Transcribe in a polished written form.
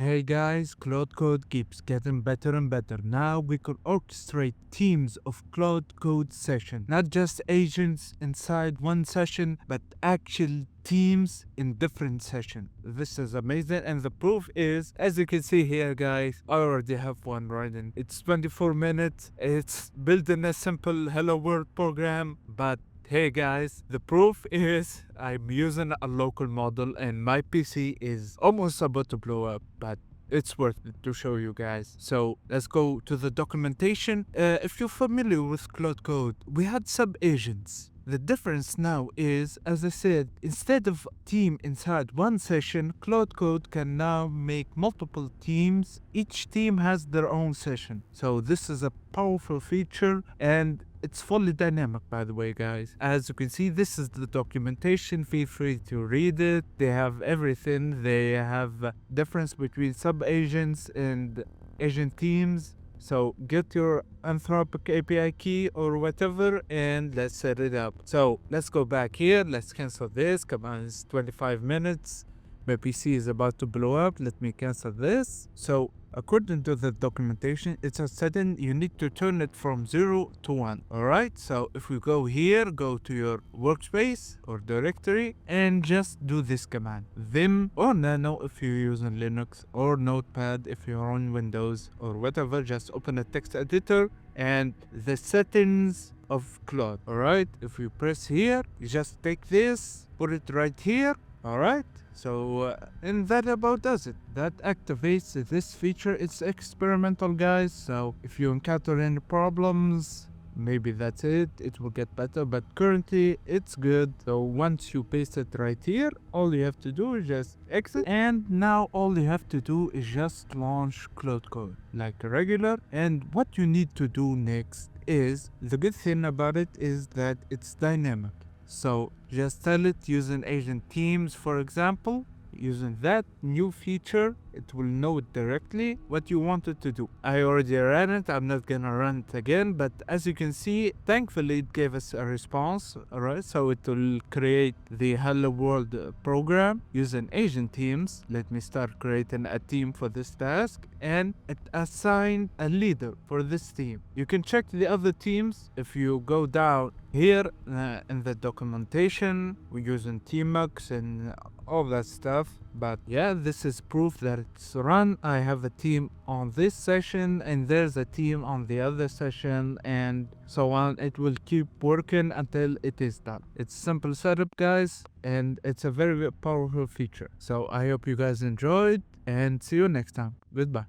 Hey guys, Claude Code keeps getting better and better. Now we can orchestrate teams of Claude Code session, not just agents inside one session, but actual teams in different session. This is amazing, and the proof is, as you can see here guys, I already have one running. It's 24 minutes. It's building a simple hello world program, but hey guys, the proof is I'm using a local model and my PC is almost about to blow up, but it's worth it to show you guys. So let's go to the documentation. If you're familiar with Claude Code, we had sub-agents. The difference now is, as I said, instead of team inside one session, Claude Code can now make multiple teams. Each team has their own session. So this is a powerful feature, and it's fully dynamic, by the way, guys. As you can see, this is the documentation. Feel free to read it. They have everything. They have difference between sub-agents and agent teams. So get your Anthropic API key or whatever and let's set it up. So let's go back here. Let's cancel this. Come on, it's 25 minutes. My PC is about to blow up. Let me cancel this. So according to the documentation, it's a setting you need to turn it from 0 to 1. Alright, so if we go here, go to your workspace or directory and just do this command. Vim or nano if you're using Linux, or notepad if you're on Windows or whatever. Just open a text editor and the settings of Claude. Alright, if you press here, you just take this, put it right here. Alright, so and that about does it. That activates this feature. It's experimental, guys, so if you encounter any problems, maybe that's it, it will get better, but currently it's good. So once you paste it right here, all you have to do is just exit, and now all you have to do is just launch Claude Code like a regular. And what you need to do next is, the good thing about it is that it's dynamic. So just tell it using agent teams, for example. Using that new feature, it will know directly what you want it to do. I already ran it. I'm not gonna run it again, but as you can see, thankfully it gave us a response. Alright, so it will create the hello world program using agent teams. Let me start creating a team for this task, and it assigned a leader for this team. You can check the other teams if you go down here in the documentation. We're using tmux and all that stuff, but yeah, this is proof that it's run. I have a team on this session and there's a team on the other session and so on. It will keep working until it is done. It's simple setup, guys, and it's a very powerful feature. So I hope you guys enjoyed and see you next time. Goodbye.